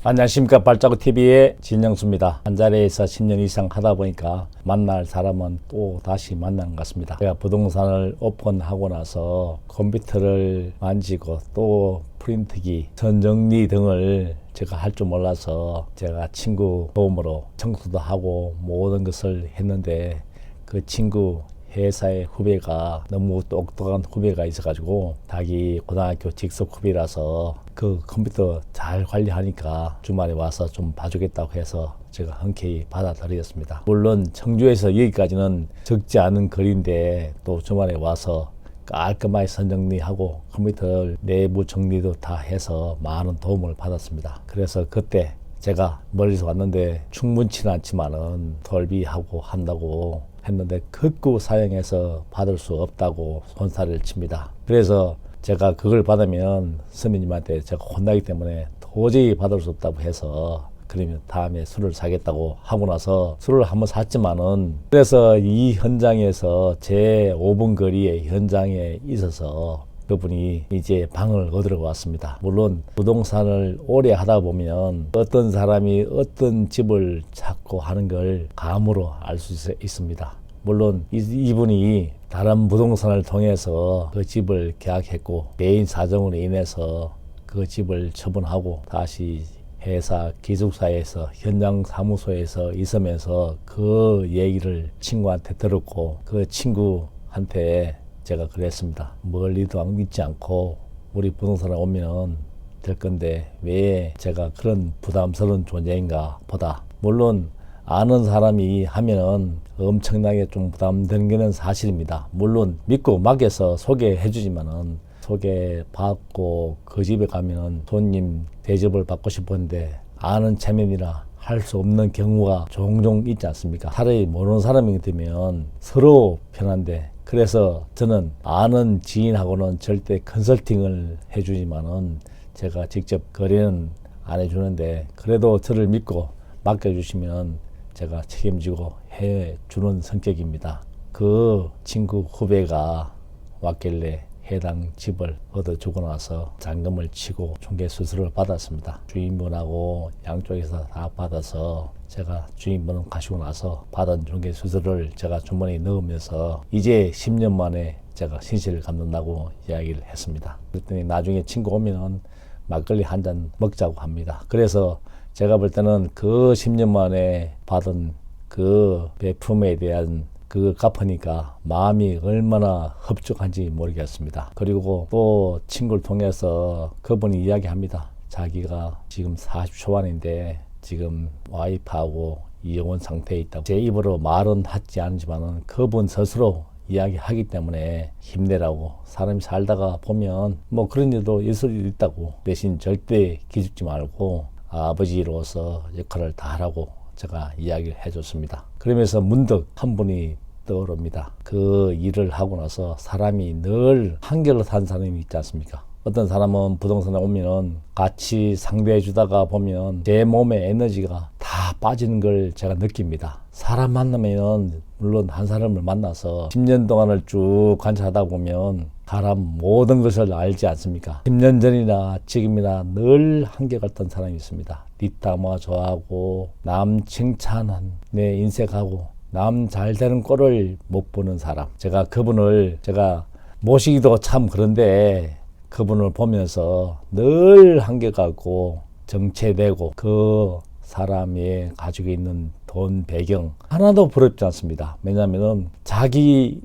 안녕하십니까. 발자국TV의 진영수입니다. 한 자리에서 10년 이상 하다 보니까 만날 사람은 또 다시 만난 것 같습니다. 제가 부동산을 오픈하고 나서 컴퓨터를 만지고 또 프린트기, 전정리 등을 제가 할 줄 몰라서 제가 친구 도움으로 청소도 하고 모든 것을 했는데 그 친구 회사의 후배가 너무 똑똑한 후배가 있어가지고 자기 고등학교 직속 후배라서 그 컴퓨터 잘 관리하니까 주말에 와서 좀 봐주겠다고 해서 제가 흔쾌히 받아들였습니다. 물론 청주에서 여기까지는 적지 않은 거리인데 또 주말에 와서 깔끔하게 선정리하고 컴퓨터 내부 정리도 다 해서 많은 도움을 받았습니다. 그래서 그때 제가 멀리서 왔는데 충분치는 않지만은 설비하고 한다고 했는데 극구 사양해서 받을 수 없다고 손살을 칩니다. 그래서 제가 그걸 받으면 선배님한테 제가 혼나기 때문에 도저히 받을 수 없다고 해서 그러면 다음에 술을 사겠다고 하고 나서 술을 한번 샀지만은 그래서 이 현장에서 제 5분 거리의 현장에 있어서 그분이 이제 방을 얻으러 왔습니다. 물론 부동산을 오래 하다 보면 어떤 사람이 어떤 집을 찾고 하는 걸 감으로 알 수 있습니다. 물론 이분이 다른 부동산을 통해서 그 집을 계약했고 개인 사정으로 인해서 그 집을 처분하고 다시 회사 기숙사에서 현장 사무소에서 있으면서 그 얘기를 친구한테 들었고 그 친구한테 제가 그랬습니다. 멀리도 있지 않고 우리 부동산에 오면 될 건데 왜 제가 그런 부담스러운 존재인가 보다. 물론 아는 사람이 하면은 엄청나게 좀 부담되는 게 사실입니다. 물론 믿고 맡겨서 소개해 주지만은 소개받고 그 집에 가면 손님 대접을 받고 싶었는데 아는 체면이라 할 수 없는 경우가 종종 있지 않습니까? 차라리 모르는 사람이 되면 서로 편한데 그래서 저는 아는 지인하고는 절대 컨설팅을 해주지만은 제가 직접 거래는 안 해주는데 그래도 저를 믿고 맡겨주시면 제가 책임지고 해주는 성격입니다. 그 친구 후배가 왔길래 해당 집을 얻어주고 나서 잔금을 치고 중개수수료를 받았습니다. 주인분하고 양쪽에서 다 받아서 제가 주인분 가시고 나서 받은 중개수수료를 제가 주머니에 넣으면서 이제 10년 만에 제가 신세를 갚는다고 이야기를 했습니다. 그랬더니 나중에 친구 오면은 막걸리 한 잔 먹자고 합니다. 그래서 제가 볼 때는 그 10년 만에 받은 그 배품에 대한 그걸 갚으니까 마음이 얼마나 흡족한지 모르겠습니다. 그리고 또 친구를 통해서 그분이 이야기합니다. 자기가 지금 40초반인데 지금 와이프하고 이혼 상태에 있다고 제 입으로 말은 하지 않지만은 그분 스스로 이야기하기 때문에 힘내라고 사람이 살다가 보면 뭐 그런 일도 있을 수 있다고 대신 절대 기죽지 말고 아버지로서 역할을 다 하라고 제가 이야기를 해줬습니다. 그러면서 문득 한 분이 떠오릅니다. 그 일을 하고 나서 사람이 늘 한결로 산 사람이 있지 않습니까? 어떤 사람은 부동산에 오면은 같이 상대해 주다가 보면 제 몸의 에너지가 다 빠지는 걸 제가 느낍니다. 사람 만나면 물론 한 사람을 만나서 10년 동안을 쭉 관찰하다 보면 사람 모든 것을 알지 않습니까? 10년 전이나 지금이나 늘 한결같은 사람이 있습니다. 뒷담화 좋아하고 남 칭찬한 내 인색하고 남 잘 되는 꼴을 못 보는 사람. 제가 그분을 제가 모시기도 참 그런데 그분을 보면서 늘 한결같고 정체되고 그 사람이 가지고 있는 돈 배경 하나도 부럽지 않습니다. 왜냐하면 자기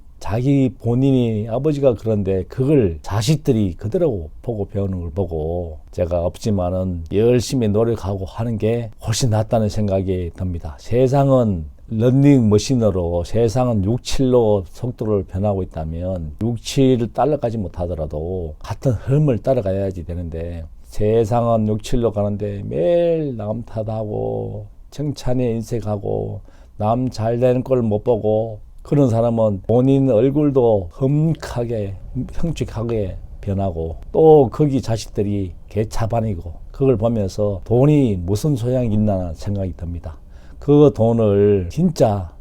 본인이 아버지가 그런데 그걸 자식들이 그대로 보고 배우는 걸 보고 제가 없지만은 열심히 노력하고 하는 게 훨씬 낫다는 생각이 듭니다. 세상은 런닝머신으로 세상은 6,7로 속도를 변하고 있다면 6,7을 따라가지 못하더라도 같은 흐름을 따라가야지 되는데 세상은 6,7로 가는데 매일 남 탓하고 칭찬에 인색하고 남 잘 되는 걸 못 보고 그런 사람은 본인 얼굴도 험하게 형측하게 변하고 또 거기 자식들이 개차반이고 그걸 보면서 돈이 무슨 소양이 있나 생각이 듭니다. 그 돈을 진짜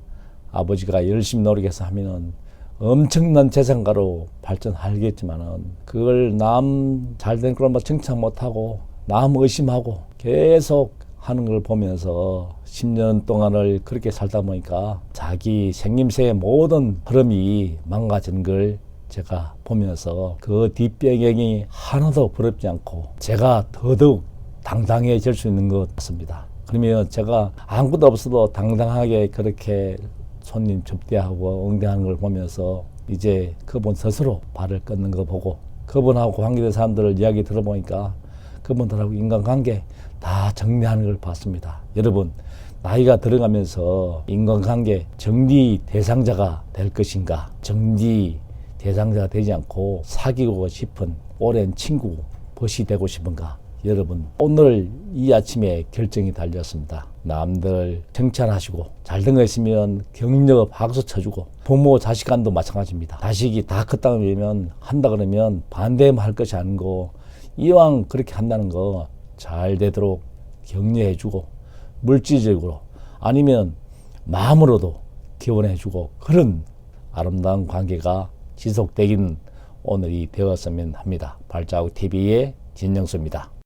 아버지가 열심히 노력해서 하면은 엄청난 재산가로 발전하겠지만은 그걸 남 잘된 걸만 칭찬 못하고 남 의심하고 계속 하는 걸 보면서 10년 동안을 그렇게 살다 보니까 자기 생김새의 모든 흐름이 망가진 걸 제가 보면서 그 뒷배경이 하나도 부럽지 않고 제가 더더욱 당당해질 수 있는 것 같습니다. 그러면 제가 아무것도 없어도 당당하게 그렇게 손님 접대하고 응대하는 걸 보면서 이제 그분 스스로 발을 끊는 거 보고 그분하고 관계된 사람들 이야기 들어보니까 그분들하고 인간관계 다 정리하는 걸 봤습니다. 여러분, 나이가 들어가면서 인간관계 정리 대상자가 될 것인가, 정리 대상자가 되지 않고 사귀고 싶은 오랜 친구, 벗이 되고 싶은가. 여러분, 오늘 이 아침에 결정이 달렸습니다. 남들 칭찬하시고 잘된 거 있으면 격려 박수 쳐주고 부모 자식 간도 마찬가지입니다. 자식이 다 컸다고 그러면 한다 그러면 반대할 것이 아니고 이왕 그렇게 한다는 거 잘 되도록 격려해주고 물질적으로 아니면 마음으로도 기원해주고 그런 아름다운 관계가 지속되기는 오늘이 되었으면 합니다. 발자국 TV의 진영수입니다.